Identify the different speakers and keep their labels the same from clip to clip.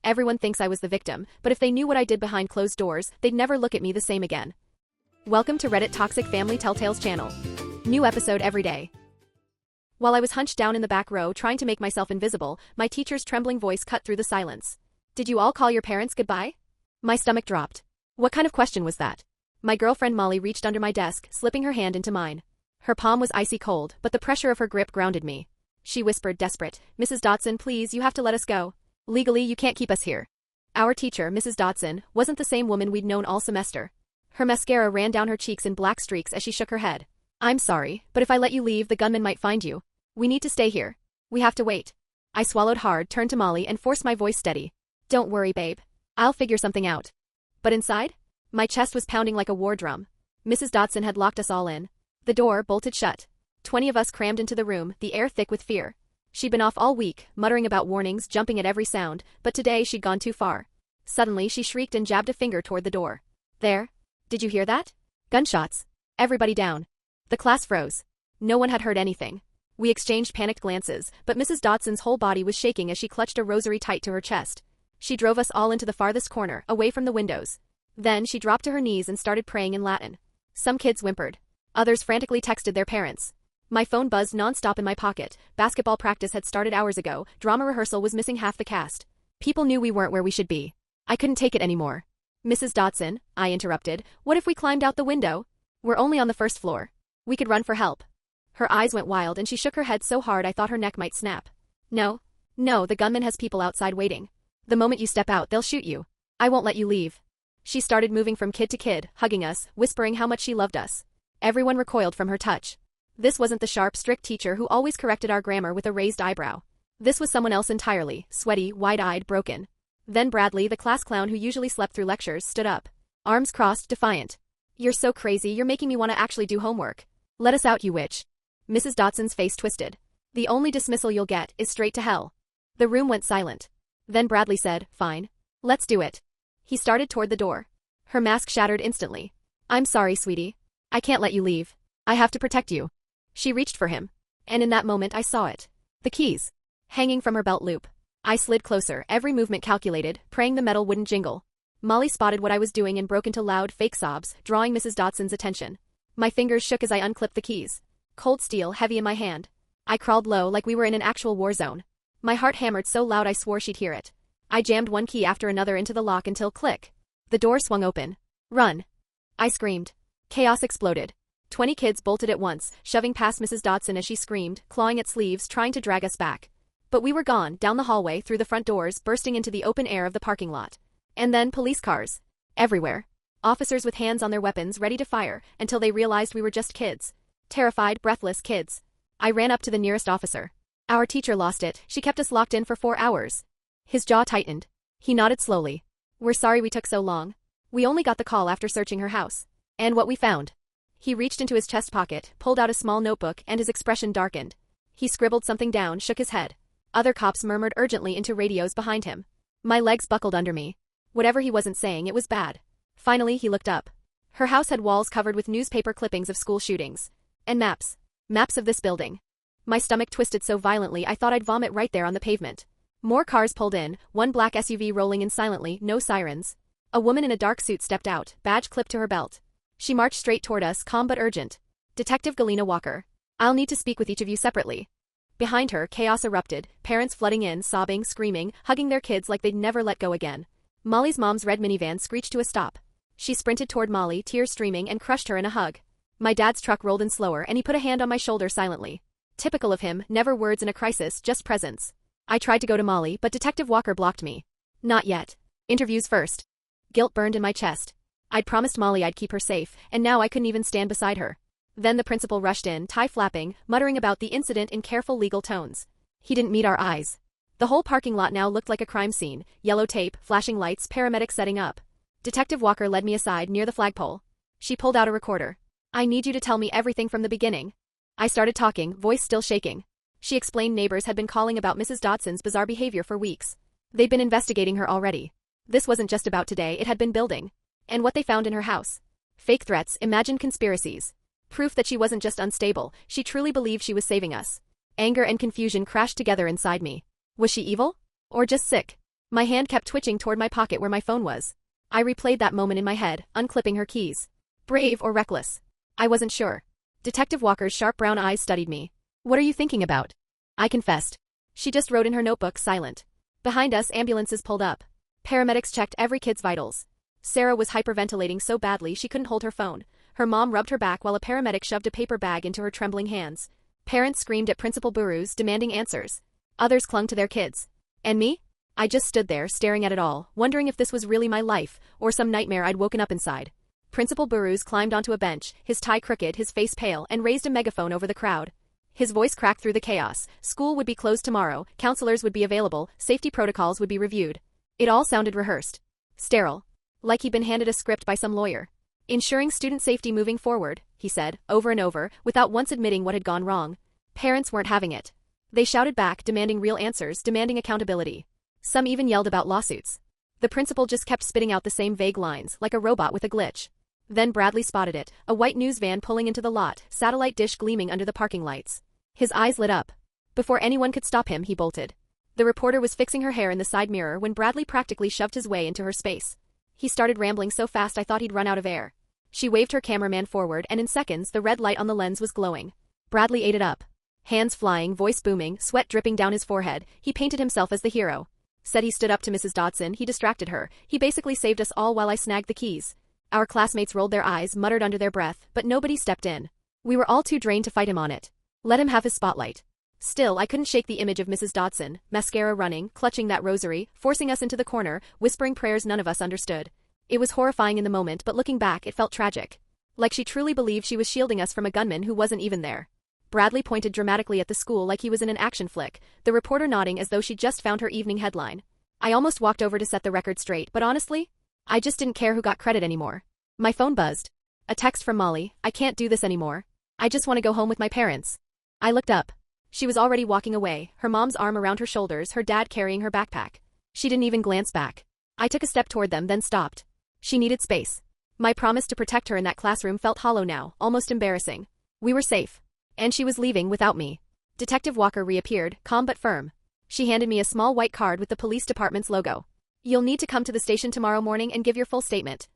Speaker 1: Everyone thinks I was the victim, but if they knew what I did behind closed doors, they'd never look at me the same again. Welcome to Reddit Toxic Family Telltales channel. New episode every day. While I was hunched down in the back row trying to make myself invisible, my teacher's trembling voice cut through the silence. Did you all call your parents goodbye? My stomach dropped. What kind of question was that? My girlfriend Molly reached under my desk, slipping her hand into mine. Her palm was icy cold, but the pressure of her grip grounded me. She whispered, desperate, "Mrs. Dotson, please, you have to let us go. Legally, you can't keep us here." Our teacher, Mrs. Dotson, wasn't the same woman we'd known all semester. Her mascara ran down her cheeks in black streaks as she shook her head. "I'm sorry, but if I let you leave, the gunman might find you. We need to stay here. We have to wait." I swallowed hard, turned to Molly, and forced my voice steady. "Don't worry, babe. I'll figure something out." But inside? My chest was pounding like a war drum. Mrs. Dotson had locked us all in. The door bolted shut. 20 of us crammed into the room, the air thick with fear. She'd been off all week, muttering about warnings, jumping at every sound, but today she'd gone too far. Suddenly she shrieked and jabbed a finger toward the door. "There. Did you hear that? Gunshots. Everybody down." The class froze. No one had heard anything. We exchanged panicked glances, but Mrs. Dotson's whole body was shaking as she clutched a rosary tight to her chest. She drove us all into the farthest corner, away from the windows. Then she dropped to her knees and started praying in Latin. Some kids whimpered. Others frantically texted their parents. My phone buzzed nonstop in my pocket. Basketball practice had started hours ago. Drama rehearsal was missing half the cast. People knew we weren't where we should be. I couldn't take it anymore. "Mrs. Dotson," I interrupted, "what if we climbed out the window? We're only on the first floor. We could run for help." Her eyes went wild and she shook her head so hard I thought her neck might snap. No, the gunman has people outside waiting. The moment you step out, they'll shoot you. I won't let you leave." She started moving from kid to kid, hugging us, whispering how much she loved us. Everyone recoiled from her touch. This wasn't the sharp, strict teacher who always corrected our grammar with a raised eyebrow. This was someone else entirely, sweaty, wide-eyed, broken. Then Bradley, the class clown who usually slept through lectures, stood up. Arms crossed, defiant. "You're so crazy, you're making me want to actually do homework. Let us out, you witch." Mrs. Dotson's face twisted. "The only dismissal you'll get is straight to hell." The room went silent. Then Bradley said, "Fine. Let's do it." He started toward the door. Her mask shattered instantly. "I'm sorry, sweetie. I can't let you leave. I have to protect you." She reached for him. And in that moment I saw it. The keys. Hanging from her belt loop. I slid closer, every movement calculated, praying the metal wouldn't jingle. Molly spotted what I was doing and broke into loud, fake sobs, drawing Mrs. Dotson's attention. My fingers shook as I unclipped the keys. Cold steel heavy in my hand. I crawled low like we were in an actual war zone. My heart hammered so loud I swore she'd hear it. I jammed one key after another into the lock until click. The door swung open. "Run!" I screamed. Chaos exploded. 20 kids bolted at once, shoving past Mrs. Dotson as she screamed, clawing at sleeves, trying to drag us back. But we were gone, down the hallway, through the front doors, bursting into the open air of the parking lot. And then police cars. Everywhere. Officers with hands on their weapons, ready to fire, until they realized we were just kids. Terrified, breathless kids. I ran up to the nearest officer. Our teacher lost it. She kept us locked in for 4 hours. His jaw tightened. He nodded slowly. "We're sorry we took so long. We only got the call after searching her house. And what we found." He reached into his chest pocket, pulled out a small notebook, and his expression darkened. He scribbled something down, shook his head. Other cops murmured urgently into radios behind him. My legs buckled under me. Whatever he wasn't saying, it was bad. Finally, he looked up. Her house had walls covered with newspaper clippings of school shootings. And maps. Maps of this building. My stomach twisted so violently I thought I'd vomit right there on the pavement. More cars pulled in, one black SUV rolling in silently, no sirens. A woman in a dark suit stepped out, badge clipped to her belt. She marched straight toward us, calm but urgent. "Detective Galena Walker. I'll need to speak with each of you separately." Behind her, chaos erupted, parents flooding in, sobbing, screaming, hugging their kids like they'd never let go again. Molly's mom's red minivan screeched to a stop. She sprinted toward Molly, tears streaming, and crushed her in a hug. My dad's truck rolled in slower and he put a hand on my shoulder silently. Typical of him, never words in a crisis, just presence. I tried to go to Molly, but Detective Walker blocked me. "Not yet. Interviews first." Guilt burned in my chest. I'd promised Molly I'd keep her safe, and now I couldn't even stand beside her. Then the principal rushed in, tie flapping, muttering about the incident in careful legal tones. He didn't meet our eyes. The whole parking lot now looked like a crime scene, yellow tape, flashing lights, paramedics setting up. Detective Walker led me aside near the flagpole. She pulled out a recorder. "I need you to tell me everything from the beginning." I started talking, voice still shaking. She explained neighbors had been calling about Mrs. Dotson's bizarre behavior for weeks. They'd been investigating her already. This wasn't just about today, it had been building. And what they found in her house. Fake threats, imagined conspiracies. Proof that she wasn't just unstable, she truly believed she was saving us. Anger and confusion crashed together inside me. Was she evil? Or just sick? My hand kept twitching toward my pocket where my phone was. I replayed that moment in my head, unclipping her keys. Brave or reckless? I wasn't sure. Detective Walker's sharp brown eyes studied me. What are you thinking about? I confessed. She just wrote in her notebook, silent. Behind us, ambulances pulled up. Paramedics checked every kid's vitals. Sarah was hyperventilating so badly she couldn't hold her phone. Her mom rubbed her back while a paramedic shoved a paper bag into her trembling hands. Parents screamed at Principal Burrows, demanding answers. Others clung to their kids. And me? I just stood there, staring at it all, wondering if this was really my life, or some nightmare I'd woken up inside. Principal Burrows climbed onto a bench, his tie crooked, his face pale, and raised a megaphone over the crowd. His voice cracked through the chaos. School would be closed tomorrow, counselors would be available, safety protocols would be reviewed. It all sounded rehearsed. Sterile. Like he'd been handed a script by some lawyer. Ensuring student safety moving forward, he said, over and over, without once admitting what had gone wrong. Parents weren't having it. They shouted back, demanding real answers, demanding accountability. Some even yelled about lawsuits. The principal just kept spitting out the same vague lines, like a robot with a glitch. Then Bradley spotted it, a white news van pulling into the lot, satellite dish gleaming under the parking lights. His eyes lit up. Before anyone could stop him, he bolted. The reporter was fixing her hair in the side mirror when Bradley practically shoved his way into her space. He started rambling so fast I thought he'd run out of air. She waved her cameraman forward, and in seconds the red light on the lens was glowing. Bradley ate it up. Hands flying, voice booming, sweat dripping down his forehead, he painted himself as the hero. Said he stood up to Mrs. Dodson, he distracted her, he basically saved us all while I snagged the keys. Our classmates rolled their eyes, muttered under their breath, but nobody stepped in. We were all too drained to fight him on it. Let him have his spotlight. Still, I couldn't shake the image of Mrs. Dodson, mascara running, clutching that rosary, forcing us into the corner, whispering prayers none of us understood. It was horrifying in the moment, but looking back, it felt tragic. Like she truly believed she was shielding us from a gunman who wasn't even there. Bradley pointed dramatically at the school like he was in an action flick, the reporter nodding as though she'd just found her evening headline. I almost walked over to set the record straight, but honestly, I just didn't care who got credit anymore. My phone buzzed. A text from Molly, I can't do this anymore. I just want to go home with my parents. I looked up. She was already walking away, her mom's arm around her shoulders, her dad carrying her backpack. She didn't even glance back. I took a step toward them, then stopped. She needed space. My promise to protect her in that classroom felt hollow now, almost embarrassing. We were safe. And she was leaving without me. Detective Walker reappeared, calm but firm. She handed me a small white card with the police department's logo. You'll need to come to the station tomorrow morning and give your full statement.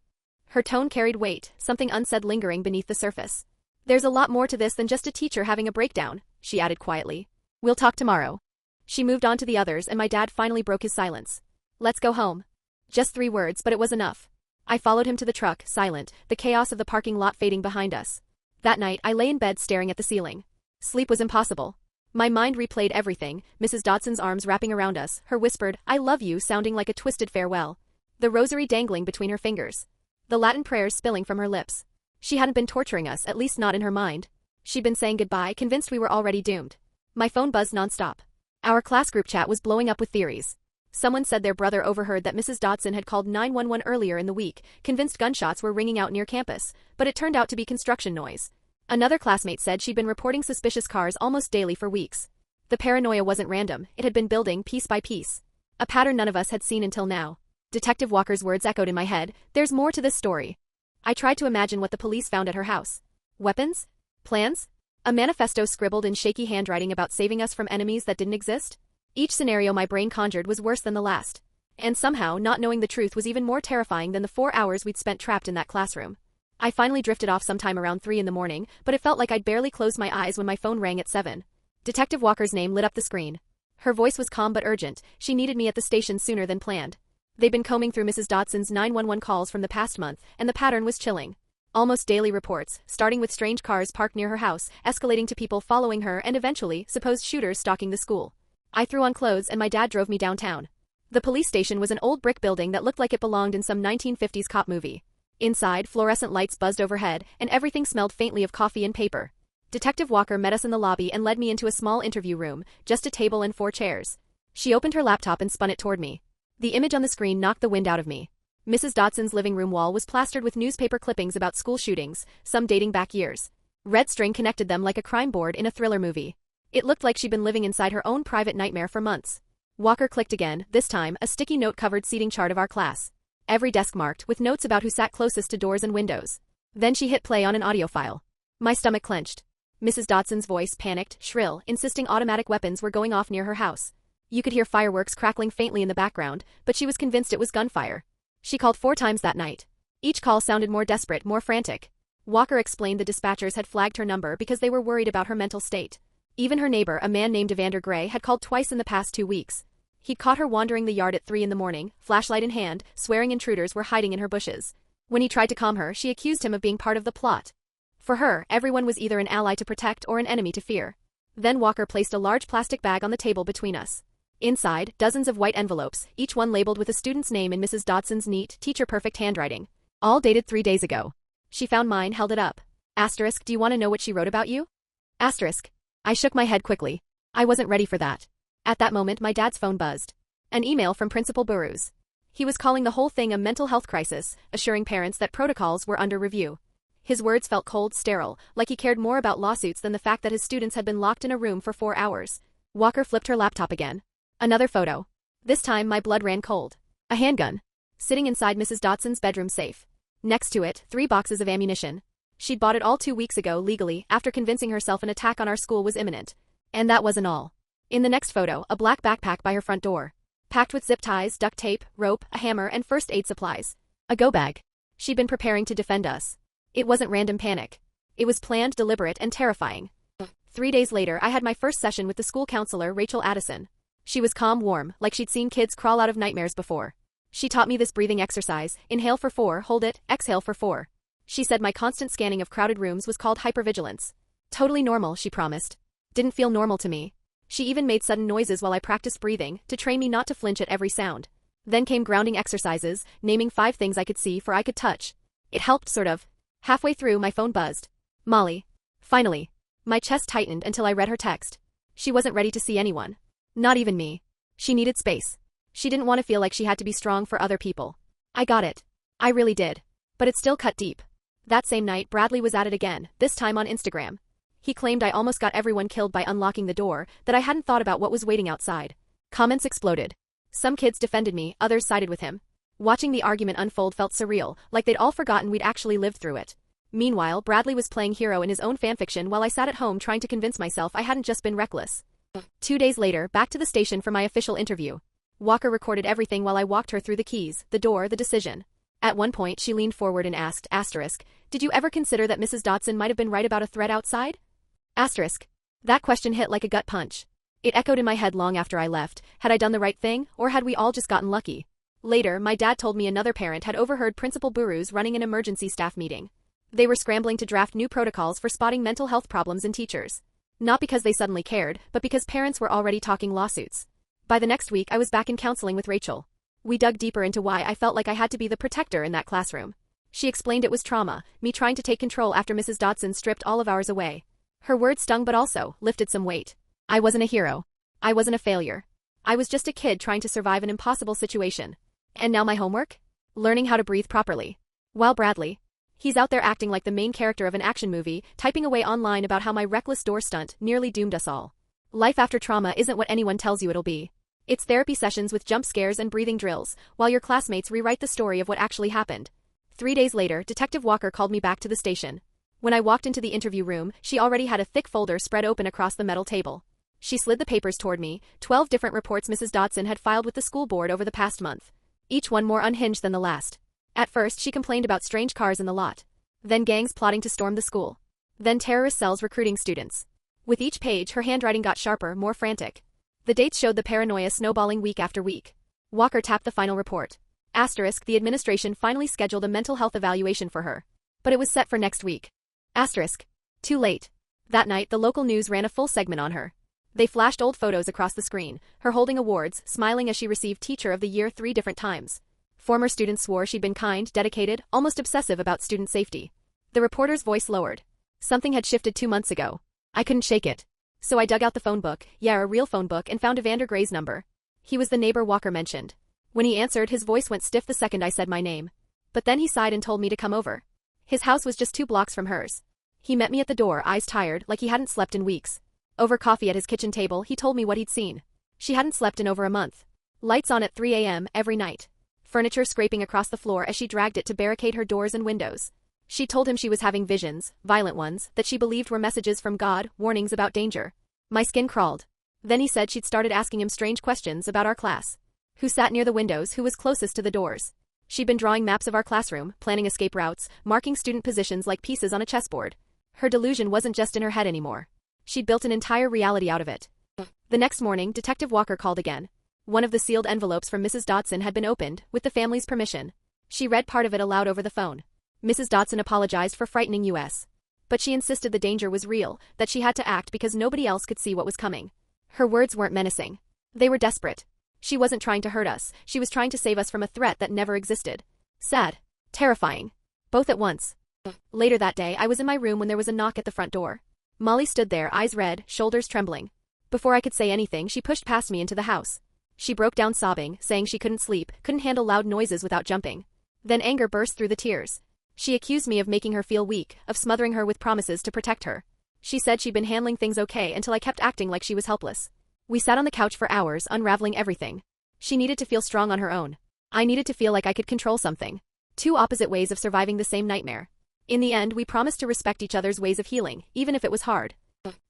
Speaker 1: Her tone carried weight, something unsaid lingering beneath the surface. There's a lot more to this than just a teacher having a breakdown, she added quietly. We'll talk tomorrow. She moved on to the others and my dad finally broke his silence. Let's go home. Just 3 words, but it was enough. I followed him to the truck, silent, the chaos of the parking lot fading behind us. That night, I lay in bed staring at the ceiling. Sleep was impossible. My mind replayed everything, Mrs. Dodson's arms wrapping around us, her whispered, I love you sounding like a twisted farewell. The rosary dangling between her fingers. The Latin prayers spilling from her lips. She hadn't been torturing us, at least not in her mind. She'd been saying goodbye, convinced we were already doomed. My phone buzzed nonstop. Our class group chat was blowing up with theories. Someone said their brother overheard that Mrs. Dodson had called 911 earlier in the week, convinced gunshots were ringing out near campus, but it turned out to be construction noise. Another classmate said she'd been reporting suspicious cars almost daily for weeks. The paranoia wasn't random, it had been building piece by piece. A pattern none of us had seen until now. Detective Walker's words echoed in my head, there's more to this story. I tried to imagine what the police found at her house. Weapons? Plans? A manifesto scribbled in shaky handwriting about saving us from enemies that didn't exist? Each scenario my brain conjured was worse than the last. And somehow, not knowing the truth was even more terrifying than the 4 hours we'd spent trapped in that classroom. I finally drifted off sometime around 3 in the morning, but it felt like I'd barely closed my eyes when my phone rang at 7. Detective Walker's name lit up the screen. Her voice was calm but urgent, she needed me at the station sooner than planned. They'd been combing through Mrs. Dodson's 911 calls from the past month, and the pattern was chilling. Almost daily reports, starting with strange cars parked near her house, escalating to people following her and eventually, supposed shooters stalking the school. I threw on clothes and my dad drove me downtown. The police station was an old brick building that looked like it belonged in some 1950s cop movie. Inside, fluorescent lights buzzed overhead, and everything smelled faintly of coffee and paper. Detective Walker met us in the lobby and led me into a small interview room, just a table and 4 chairs. She opened her laptop and spun it toward me. The image on the screen knocked the wind out of me. Mrs. Dodson's living room wall was plastered with newspaper clippings about school shootings, some dating back years. Red string connected them like a crime board in a thriller movie. It looked like she'd been living inside her own private nightmare for months. Walker clicked again, this time a sticky note-covered seating chart of our class. Every desk marked, with notes about who sat closest to doors and windows. Then she hit play on an audio file. My stomach clenched. Mrs. Dodson's voice, panicked, shrill, insisting automatic weapons were going off near her house. You could hear fireworks crackling faintly in the background, but she was convinced it was gunfire. She called 4 times that night. Each call sounded more desperate, more frantic. Walker explained the dispatchers had flagged her number because they were worried about her mental state. Even her neighbor, a man named Evander Gray, had called twice in the past 2 weeks. He'd caught her wandering the yard at 3 in the morning, flashlight in hand, swearing intruders were hiding in her bushes. When he tried to calm her, she accused him of being part of the plot. For her, everyone was either an ally to protect or an enemy to fear. Then Walker placed a large plastic bag on the table between us. Inside, dozens of white envelopes, each one labeled with a student's name in Mrs. Dodson's neat, teacher-perfect handwriting. All dated 3 days ago. She found mine, held it up. Asterisk, do you want to know what she wrote about you? Asterisk. I shook my head quickly. I wasn't ready for that. At that moment, my dad's phone buzzed. An email from Principal Burrows. He was calling the whole thing a mental health crisis, assuring parents that protocols were under review. His words felt cold, sterile, like he cared more about lawsuits than the fact that his students had been locked in a room for 4 hours. Walker flipped her laptop again. Another photo. This time, my blood ran cold. A handgun. Sitting inside Mrs. Dodson's bedroom safe. Next to it, 3 boxes of ammunition. She'd bought it all 2 weeks ago legally, after convincing herself an attack on our school was imminent. And that wasn't all. In the next photo, a black backpack by her front door. Packed with zip ties, duct tape, rope, a hammer, and first aid supplies. A go bag. She'd been preparing to defend us. It wasn't random panic. It was planned, deliberate, and terrifying. 3 days later, I had my first session with the school counselor, Rachel Addison. She was calm, warm, like she'd seen kids crawl out of nightmares before. She taught me this breathing exercise: inhale for 4, hold it, exhale for 4. She said my constant scanning of crowded rooms was called hypervigilance. Totally normal, she promised. Didn't feel normal to me. She even made sudden noises while I practiced breathing, to train me not to flinch at every sound. Then came grounding exercises, naming 5 things I could see for I could touch. It helped, sort of. Halfway through, my phone buzzed. Molly. Finally. My chest tightened until I read her text. She wasn't ready to see anyone. Not even me. She needed space. She didn't want to feel like she had to be strong for other people. I got it. I really did. But it still cut deep. That same night, Bradley was at it again, this time on Instagram. He claimed I almost got everyone killed by unlocking the door, that I hadn't thought about what was waiting outside. Comments exploded. Some kids defended me, others sided with him. Watching the argument unfold felt surreal, like they'd all forgotten we'd actually lived through it. Meanwhile, Bradley was playing hero in his own fanfiction while I sat at home trying to convince myself I hadn't just been reckless. 2 days later, back to the station for my official interview. Walker recorded everything while I walked her through the keys, the door, the decision. At one point, she leaned forward and asked, asterisk, did you ever consider that Mrs. Dodson might have been right about a threat outside? Asterisk. That question hit like a gut punch. It echoed in my head long after I left. Had I done the right thing, or had we all just gotten lucky? Later, my dad told me another parent had overheard Principal Burrows running an emergency staff meeting. They were scrambling to draft new protocols for spotting mental health problems in teachers. Not because they suddenly cared, but because parents were already talking lawsuits. By the next week, I was back in counseling with Rachel. We dug deeper into why I felt like I had to be the protector in that classroom. She explained it was trauma, me trying to take control after Mrs. Dodson stripped all of ours away. Her words stung but also lifted some weight. I wasn't a hero. I wasn't a failure. I was just a kid trying to survive an impossible situation. And now my homework? Learning how to breathe properly. While Bradley, he's out there acting like the main character of an action movie, typing away online about how my reckless door stunt nearly doomed us all. Life after trauma isn't what anyone tells you it'll be. It's therapy sessions with jump scares and breathing drills, while your classmates rewrite the story of what actually happened. 3 days later, Detective Walker called me back to the station. When I walked into the interview room, she already had a thick folder spread open across the metal table. She slid the papers toward me, 12 different reports Mrs. Dodson had filed with the school board over the past month. Each one more unhinged than the last. At first, she complained about strange cars in the lot. Then gangs plotting to storm the school. Then terrorist cells recruiting students. With each page, her handwriting got sharper, more frantic. The dates showed the paranoia snowballing week after week. Walker tapped the final report. Asterisk, the administration finally scheduled a mental health evaluation for her. But it was set for next week. Asterisk. Too late. That night, the local news ran a full segment on her. They flashed old photos across the screen, her holding awards, smiling as she received Teacher of the Year 3 different times. Former students swore she'd been kind, dedicated, almost obsessive about student safety. The reporter's voice lowered. Something had shifted 2 months ago. I couldn't shake it. So I dug out the phone book, a real phone book, and found Evander Gray's number. He was the neighbor Walker mentioned. When he answered, his voice went stiff the second I said my name. But then he sighed and told me to come over. His house was just 2 blocks from hers. He met me at the door, eyes tired, like he hadn't slept in weeks. Over coffee at his kitchen table, he told me what he'd seen. She hadn't slept in over a month. Lights on at 3 a.m. every night. Furniture scraping across the floor as she dragged it to barricade her doors and windows. She told him she was having visions, violent ones, that she believed were messages from God, warnings about danger. My skin crawled. Then he said she'd started asking him strange questions about our class. Who sat near the windows, who was closest to the doors. She'd been drawing maps of our classroom, planning escape routes, marking student positions like pieces on a chessboard. Her delusion wasn't just in her head anymore. She'd built an entire reality out of it. The next morning, Detective Walker called again. One of the sealed envelopes from Mrs. Dodson had been opened, with the family's permission. She read part of it aloud over the phone. Mrs. Dodson apologized for frightening us. But she insisted the danger was real, that she had to act because nobody else could see what was coming. Her words weren't menacing. They were desperate. She wasn't trying to hurt us, she was trying to save us from a threat that never existed. Sad. Terrifying. Both at once. Later that day, I was in my room when there was a knock at the front door. Molly stood there, eyes red, shoulders trembling. Before I could say anything, she pushed past me into the house. She broke down sobbing, saying she couldn't sleep, couldn't handle loud noises without jumping. Then anger burst through the tears. She accused me of making her feel weak, of smothering her with promises to protect her. She said she'd been handling things okay until I kept acting like she was helpless. We sat on the couch for hours, unraveling everything. She needed to feel strong on her own. I needed to feel like I could control something. Two opposite ways of surviving the same nightmare. In the end, we promised to respect each other's ways of healing, even if it was hard.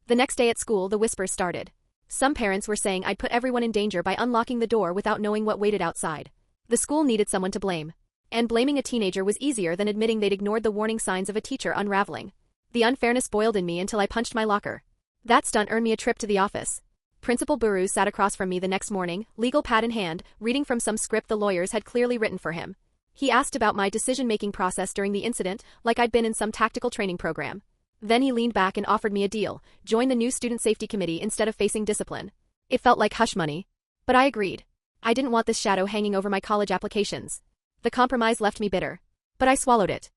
Speaker 1: The next day at school, the whispers started. Some parents were saying I'd put everyone in danger by unlocking the door without knowing what waited outside. The school needed someone to blame. And blaming a teenager was easier than admitting they'd ignored the warning signs of a teacher unraveling. The unfairness boiled in me until I punched my locker. That stunt earned me a trip to the office. Principal Burrows sat across from me the next morning, legal pad in hand, reading from some script the lawyers had clearly written for him. He asked about my decision-making process during the incident, like I'd been in some tactical training program. Then he leaned back and offered me a deal: join the new student safety committee instead of facing discipline. It felt like hush money. But I agreed. I didn't want this shadow hanging over my college applications. The compromise left me bitter. But I swallowed it.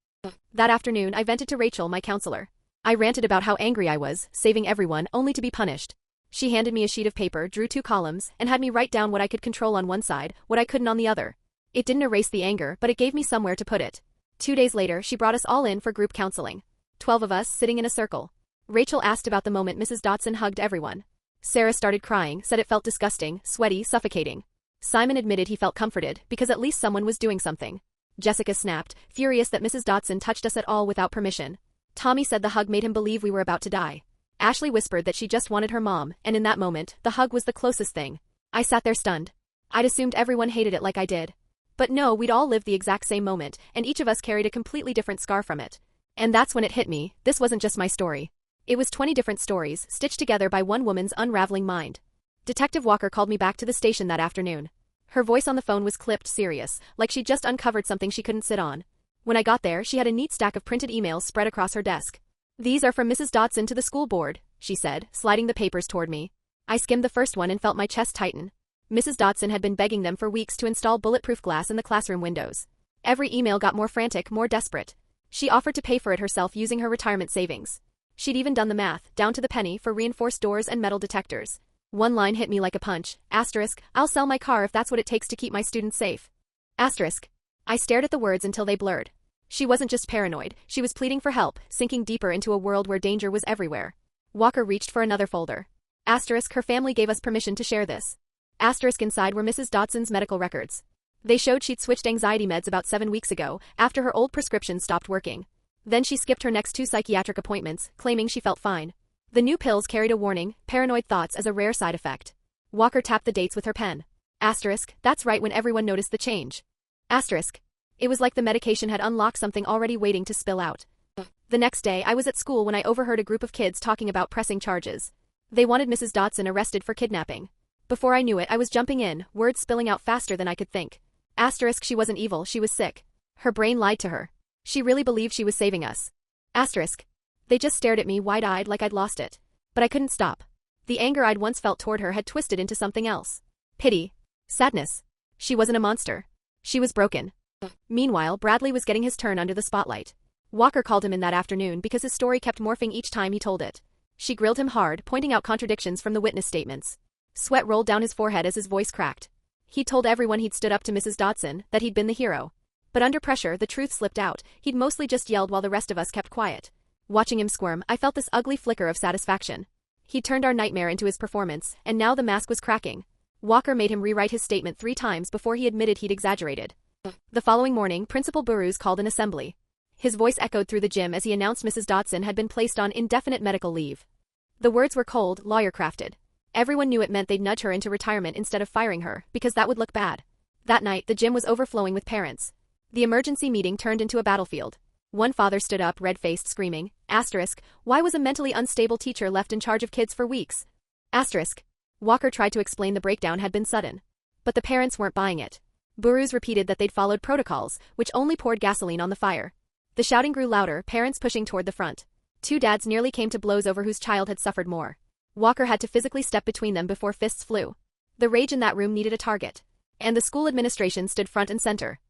Speaker 1: That afternoon, I vented to Rachel, my counselor. I ranted about how angry I was, saving everyone, only to be punished. She handed me a sheet of paper, drew 2 columns, and had me write down what I could control on one side, what I couldn't on the other. It didn't erase the anger, but it gave me somewhere to put it. 2 days later, she brought us all in for group counseling. 12 of us, sitting in a circle. Rachel asked about the moment Mrs. Dodson hugged everyone. Sarah started crying, said it felt disgusting, sweaty, suffocating. Simon admitted he felt comforted, because at least someone was doing something. Jessica snapped, furious that Mrs. Dodson touched us at all without permission. Tommy said the hug made him believe we were about to die. Ashley whispered that she just wanted her mom, and in that moment, the hug was the closest thing. I sat there stunned. I'd assumed everyone hated it like I did. But no, we'd all lived the exact same moment, and each of us carried a completely different scar from it. And that's when it hit me, this wasn't just my story. It was 20 different stories, stitched together by one woman's unraveling mind. Detective Walker called me back to the station that afternoon. Her voice on the phone was clipped, serious, like she'd just uncovered something she couldn't sit on. When I got there, she had a neat stack of printed emails spread across her desk. "These are from Mrs. Dodson to the school board," she said, sliding the papers toward me. I skimmed the first one and felt my chest tighten. Mrs. Dodson had been begging them for weeks to install bulletproof glass in the classroom windows. Every email got more frantic, more desperate. She offered to pay for it herself using her retirement savings. She'd even done the math, down to the penny, for reinforced doors and metal detectors. One line hit me like a punch. Asterisk, "I'll sell my car if that's what it takes to keep my students safe." Asterisk. I stared at the words until they blurred. She wasn't just paranoid, she was pleading for help, sinking deeper into a world where danger was everywhere. Walker reached for another folder. Asterisk, her family gave us permission to share this. Asterisk, inside were Mrs. Dodson's medical records. They showed she'd switched anxiety meds about 7 weeks ago, after her old prescription stopped working. Then she skipped her next 2 psychiatric appointments, claiming she felt fine. The new pills carried a warning, paranoid thoughts as a rare side effect. Walker tapped the dates with her pen. Asterisk, that's right when everyone noticed the change. Asterisk. It was like the medication had unlocked something already waiting to spill out. The next day, I was at school when I overheard a group of kids talking about pressing charges. They wanted Mrs. Dodson arrested for kidnapping. Before I knew it, I was jumping in, words spilling out faster than I could think. Asterisk, she wasn't evil, she was sick. Her brain lied to her. She really believed she was saving us. Asterisk. They just stared at me wide-eyed like I'd lost it. But I couldn't stop. The anger I'd once felt toward her had twisted into something else. Pity. Sadness. She wasn't a monster. She was broken. Meanwhile, Bradley was getting his turn under the spotlight. Walker called him in that afternoon because his story kept morphing each time he told it. She grilled him hard, pointing out contradictions from the witness statements. Sweat rolled down his forehead as his voice cracked. He'd told everyone he'd stood up to Mrs. Dodson, that he'd been the hero. But under pressure, the truth slipped out. He'd mostly just yelled while the rest of us kept quiet. Watching him squirm, I felt this ugly flicker of satisfaction. He'd turned our nightmare into his performance, and now the mask was cracking. Walker made him rewrite his statement 3 times before he admitted he'd exaggerated. The following morning, Principal Burrows called an assembly. His voice echoed through the gym as he announced Mrs. Dodson had been placed on indefinite medical leave. The words were cold, lawyer-crafted. Everyone knew it meant they'd nudge her into retirement instead of firing her, because that would look bad. That night, the gym was overflowing with parents. The emergency meeting turned into a battlefield. One father stood up, red-faced, screaming, "Why was a mentally unstable teacher left in charge of kids for weeks?" Walker tried to explain the breakdown had been sudden. But the parents weren't buying it. Burrows repeated that they'd followed protocols, which only poured gasoline on the fire. The shouting grew louder, parents pushing toward the front. Two dads nearly came to blows over whose child had suffered more. Walker had to physically step between them before fists flew. The rage in that room needed a target. And the school administration stood front and center.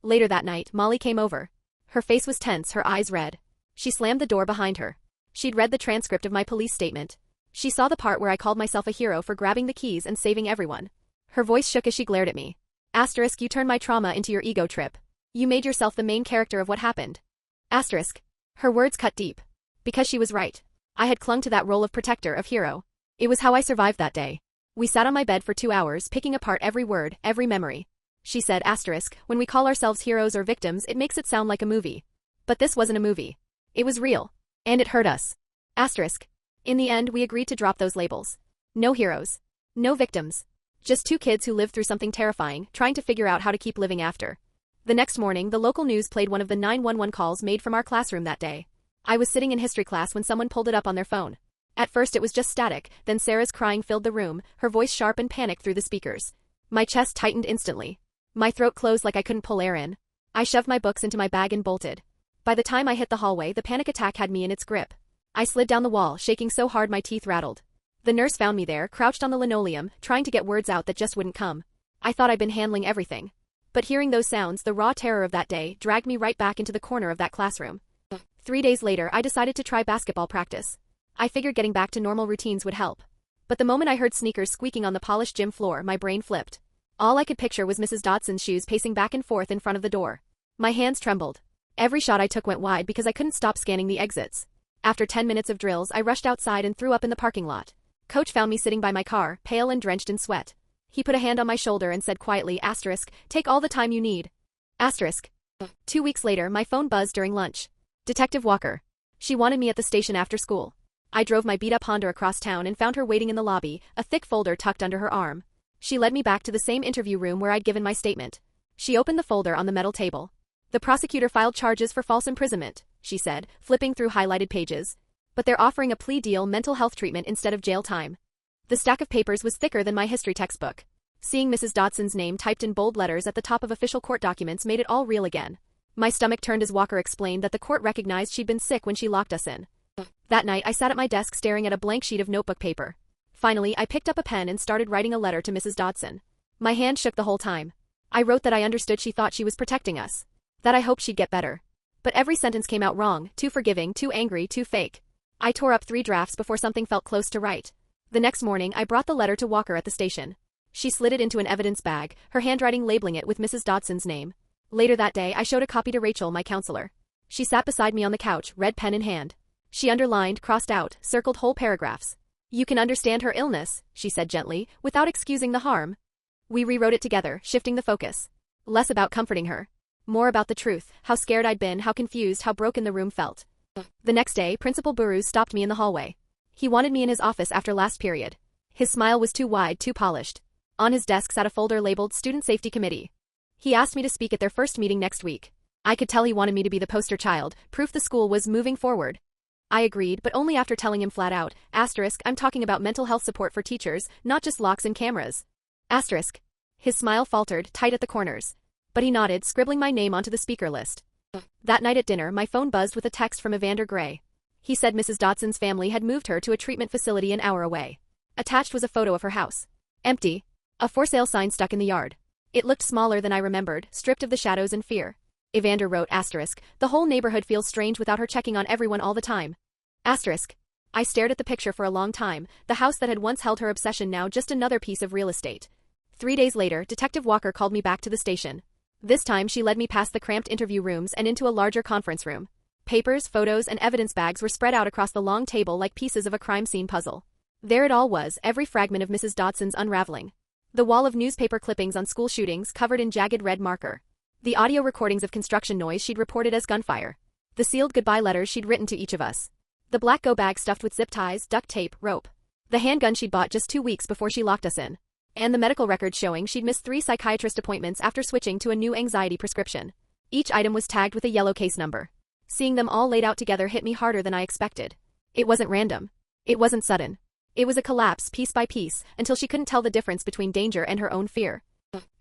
Speaker 1: Later that night, Molly came over. Her face was tense, her eyes red. She slammed the door behind her. She'd read the transcript of my police statement. She saw the part where I called myself a hero for grabbing the keys and saving everyone. Her voice shook as she glared at me. You turned my trauma into your ego trip. You made yourself the main character of what happened. Her words cut deep. Because she was right. I had clung to that role of protector, of hero. It was how I survived that day. We sat on my bed for 2 hours, picking apart every word, every memory. She said, when we call ourselves heroes or victims, it makes it sound like a movie. But this wasn't a movie. It was real. And it hurt us. In the end, we agreed to drop those labels. No heroes. No victims. Just two kids who lived through something terrifying, trying to figure out how to keep living after. The next morning, the local news played one of the 911 calls made from our classroom that day. I was sitting in history class when someone pulled it up on their phone. At first it was just static, then Sarah's crying filled the room, her voice sharp and panicked through the speakers. My chest tightened instantly. My throat closed like I couldn't pull air in. I shoved my books into my bag and bolted. By the time I hit the hallway, the panic attack had me in its grip. I slid down the wall, shaking so hard my teeth rattled. The nurse found me there, crouched on the linoleum, trying to get words out that just wouldn't come. I thought I'd been handling everything. But hearing those sounds, the raw terror of that day, dragged me right back into the corner of that classroom. 3 days later, I decided to try basketball practice. I figured getting back to normal routines would help. But the moment I heard sneakers squeaking on the polished gym floor, my brain flipped. All I could picture was Mrs. Dodson's shoes pacing back and forth in front of the door. My hands trembled. Every shot I took went wide because I couldn't stop scanning the exits. After 10 minutes of drills, I rushed outside and threw up in the parking lot. Coach found me sitting by my car, pale and drenched in sweat. He put a hand on my shoulder and said quietly, "Take all the time you need." 2 weeks later, my phone buzzed during lunch. Detective Walker. She wanted me at the station after school. I drove my beat-up Honda across town and found her waiting in the lobby, a thick folder tucked under her arm. She led me back to the same interview room where I'd given my statement. She opened the folder on the metal table. "The prosecutor filed charges for false imprisonment," she said, flipping through highlighted pages. "But they're offering a plea deal, mental health treatment instead of jail time." The stack of papers was thicker than my history textbook. Seeing Mrs. Dodson's name typed in bold letters at the top of official court documents made it all real again. My stomach turned as Walker explained that the court recognized she'd been sick when she locked us in. That night, I sat at my desk staring at a blank sheet of notebook paper. Finally, I picked up a pen and started writing a letter to Mrs. Dodson. My hand shook the whole time. I wrote that I understood she thought she was protecting us. That I hoped she'd get better. But every sentence came out wrong, too forgiving, too angry, too fake. I tore up 3 drafts before something felt close to right. The next morning, I brought the letter to Walker at the station. She slid it into an evidence bag, her handwriting labeling it with Mrs. Dodson's name. Later that day, I showed a copy to Rachel, my counselor. She sat beside me on the couch, red pen in hand. She underlined, crossed out, circled whole paragraphs. "You can understand her illness," she said gently, "without excusing the harm." We rewrote it together, shifting the focus. Less about comforting her. More about the truth, how scared I'd been, how confused, how broken the room felt. The next day, Principal Burrows stopped me in the hallway. He wanted me in his office after last period. His smile was too wide, too polished. On his desk sat a folder labeled Student Safety Committee. He asked me to speak at their first meeting next week. I could tell he wanted me to be the poster child, proof the school was moving forward. I agreed, but only after telling him flat out, "I'm talking about mental health support for teachers, not just locks and cameras." His smile faltered, tight at the corners. But he nodded, scribbling my name onto the speaker list. That night at dinner, my phone buzzed with a text from Evander Gray. He said Mrs. Dodson's family had moved her to a treatment facility an hour away. Attached was a photo of her house. Empty. A for sale sign stuck in the yard. It looked smaller than I remembered, stripped of the shadows and fear. Evander wrote, "The whole neighborhood feels strange without her checking on everyone all the time." I stared at the picture for a long time, the house that had once held her obsession now just another piece of real estate. 3 days later, Detective Walker called me back to the station. This time she led me past the cramped interview rooms and into a larger conference room. Papers, photos, and evidence bags were spread out across the long table like pieces of a crime scene puzzle. There it all was, every fragment of Mrs. Dodson's unraveling. The wall of newspaper clippings on school shootings covered in jagged red marker. The audio recordings of construction noise she'd reported as gunfire. The sealed goodbye letters she'd written to each of us. The black go bag stuffed with zip ties, duct tape, rope. The handgun she'd bought just 2 weeks before she locked us in. And the medical records showing she'd missed 3 psychiatrist appointments after switching to a new anxiety prescription. Each item was tagged with a yellow case number. Seeing them all laid out together hit me harder than I expected. It wasn't random. It wasn't sudden. It was a collapse piece by piece until she couldn't tell the difference between danger and her own fear.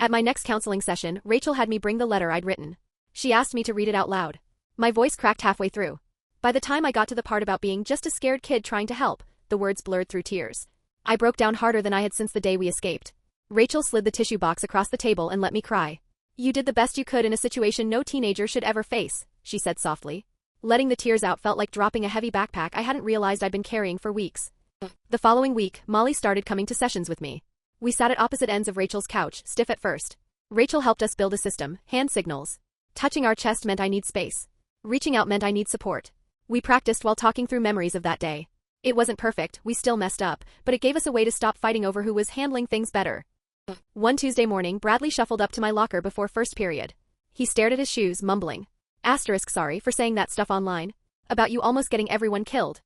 Speaker 1: At my next counseling session, Rachel had me bring the letter I'd written. She asked me to read it out loud. My voice cracked halfway through. By the time I got to the part about being just a scared kid trying to help, the words blurred through tears. I broke down harder than I had since the day we escaped. Rachel slid the tissue box across the table and let me cry. "You did the best you could in a situation no teenager should ever face," she said softly. Letting the tears out felt like dropping a heavy backpack I hadn't realized I'd been carrying for weeks. The following week, Molly started coming to sessions with me. We sat at opposite ends of Rachel's couch, stiff at first. Rachel helped us build a system, hand signals. Touching our chest meant I need space. Reaching out meant I need support. We practiced while talking through memories of that day. It wasn't perfect, we still messed up, but it gave us a way to stop fighting over who was handling things better. One Tuesday morning, Bradley shuffled up to my locker before first period. He stared at his shoes, mumbling. Sorry for saying that stuff online. About you almost getting everyone killed.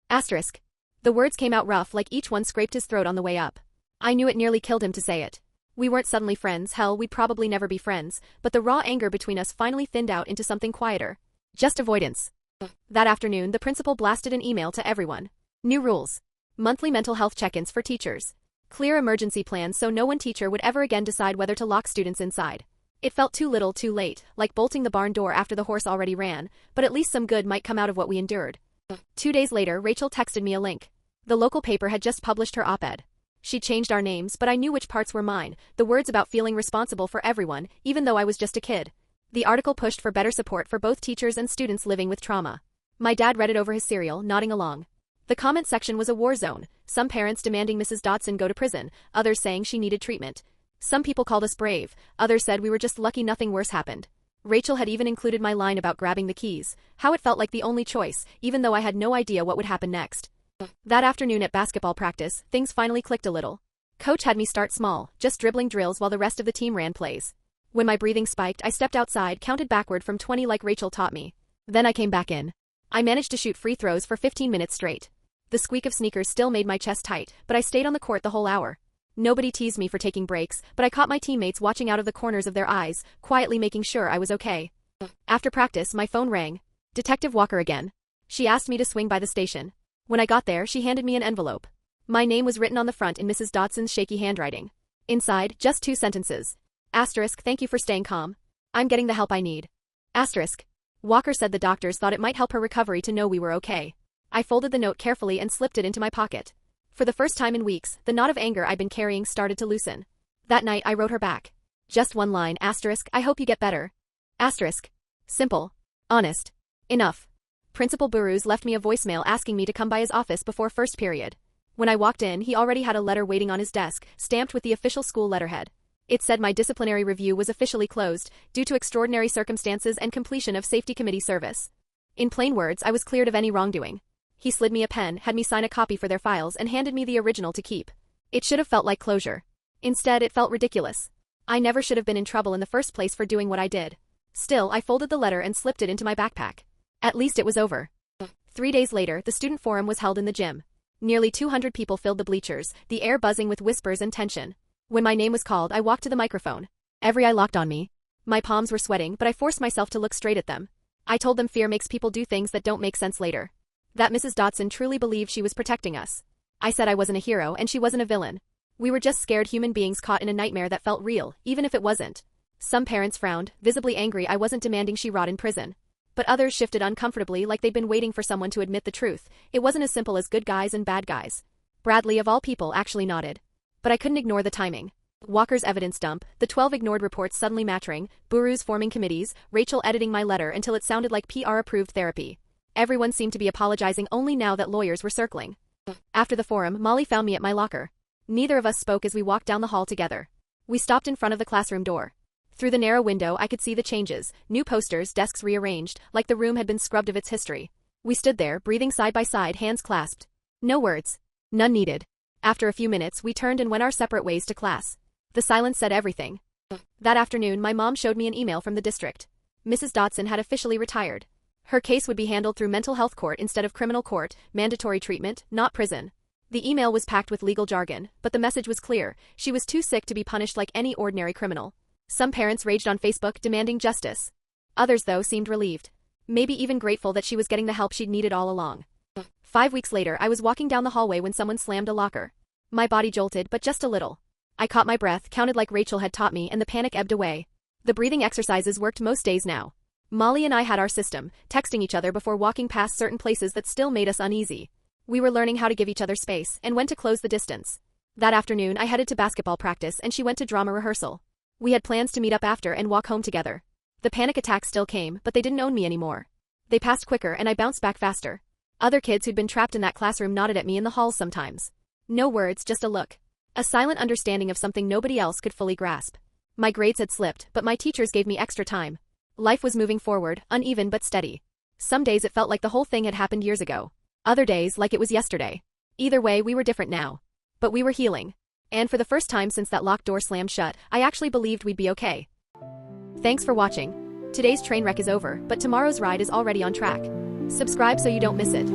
Speaker 1: The words came out rough like each one scraped his throat on the way up. I knew it nearly killed him to say it. We weren't suddenly friends, hell, we'd probably never be friends, but the raw anger between us finally thinned out into something quieter. Just avoidance. That afternoon, the principal blasted an email to everyone. New rules. Monthly mental health check-ins for teachers. Clear emergency plans so no one teacher would ever again decide whether to lock students inside. It felt too little too late, like bolting the barn door after the horse already ran, but at least some good might come out of what we endured. 2 days later, Rachel texted me a link. The local paper had just published her op-ed. She changed our names, but I knew which parts were mine, the words about feeling responsible for everyone, even though I was just a kid. The article pushed for better support for both teachers and students living with trauma. My dad read it over his cereal, nodding along. The comment section was a war zone, some parents demanding Mrs. Dotson go to prison, others saying she needed treatment. Some people called us brave, others said we were just lucky nothing worse happened. Rachel had even included my line about grabbing the keys, how it felt like the only choice, even though I had no idea what would happen next. That afternoon at basketball practice, things finally clicked a little. Coach had me start small, just dribbling drills while the rest of the team ran plays. When my breathing spiked, I stepped outside, counted backward from 20 like Rachel taught me. Then I came back in. I managed to shoot free throws for 15 minutes straight. The squeak of sneakers still made my chest tight, but I stayed on the court the whole hour. Nobody teased me for taking breaks, but I caught my teammates watching out of the corners of their eyes, quietly making sure I was okay. After practice, my phone rang. Detective Walker again. She asked me to swing by the station. When I got there, she handed me an envelope. My name was written on the front in Mrs. Dotson's shaky handwriting. Inside, just 2 sentences. Thank you for staying calm. I'm getting the help I need. Walker said the doctors thought it might help her recovery to know we were okay. I folded the note carefully and slipped it into my pocket. For the first time in weeks, the knot of anger I'd been carrying started to loosen. That night, I wrote her back. Just one line, I hope you get better. Simple. Honest. Enough. Principal Burrows left me a voicemail asking me to come by his office before first period. When I walked in, he already had a letter waiting on his desk, stamped with the official school letterhead. It said my disciplinary review was officially closed, due to extraordinary circumstances and completion of safety committee service. In plain words, I was cleared of any wrongdoing. He slid me a pen, had me sign a copy for their files, and handed me the original to keep. It should have felt like closure. Instead, it felt ridiculous. I never should have been in trouble in the first place for doing what I did. Still, I folded the letter and slipped it into my backpack. At least it was over. 3 days later, the student forum was held in the gym. Nearly 200 people filled the bleachers, the air buzzing with whispers and tension. When my name was called, I walked to the microphone. Every eye locked on me. My palms were sweating, but I forced myself to look straight at them. I told them fear makes people do things that don't make sense later. That Mrs. Dotson truly believed she was protecting us. I said I wasn't a hero and she wasn't a villain. We were just scared human beings caught in a nightmare that felt real, even if it wasn't. Some parents frowned, visibly angry I wasn't demanding she rot in prison. But others shifted uncomfortably like they'd been waiting for someone to admit the truth. It wasn't as simple as good guys and bad guys. Bradley, of all people, actually nodded. But I couldn't ignore the timing. Walker's evidence dump, the 12 ignored reports suddenly matching, Burrows forming committees, Rachel editing my letter until it sounded like PR-approved therapy. Everyone seemed to be apologizing only now that lawyers were circling. After the forum, Molly found me at my locker. Neither of us spoke as we walked down the hall together. We stopped in front of the classroom door. Through the narrow window I could see the changes, new posters, desks rearranged, like the room had been scrubbed of its history. We stood there, breathing side by side, hands clasped. No words. None needed. After a few minutes, we turned and went our separate ways to class. The silence said everything. That afternoon, my mom showed me an email from the district. Mrs. Dotson had officially retired. Her case would be handled through mental health court instead of criminal court, mandatory treatment, not prison. The email was packed with legal jargon, but the message was clear: she was too sick to be punished like any ordinary criminal. Some parents raged on Facebook demanding justice. Others, though, seemed relieved. Maybe even grateful that she was getting the help she'd needed all along. 5 weeks later, I was walking down the hallway when someone slammed a locker. My body jolted, but just a little. I caught my breath, counted like Rachel had taught me, and the panic ebbed away. The breathing exercises worked most days now. Molly and I had our system, texting each other before walking past certain places that still made us uneasy. We were learning how to give each other space and when to close the distance. That afternoon, I headed to basketball practice and she went to drama rehearsal. We had plans to meet up after and walk home together. The panic attacks still came, but they didn't own me anymore. They passed quicker and I bounced back faster. Other kids who'd been trapped in that classroom nodded at me in the halls sometimes. No words, just a look. A silent understanding of something nobody else could fully grasp. My grades had slipped, but my teachers gave me extra time. Life was moving forward, uneven but steady. Some days it felt like the whole thing had happened years ago. Other days like it was yesterday. Either way, we were different now. But we were healing. And for the first time since that locked door slammed shut, I actually believed we'd be okay. Thanks for watching. Today's train wreck is over, but tomorrow's ride is already on track. Subscribe so you don't miss it.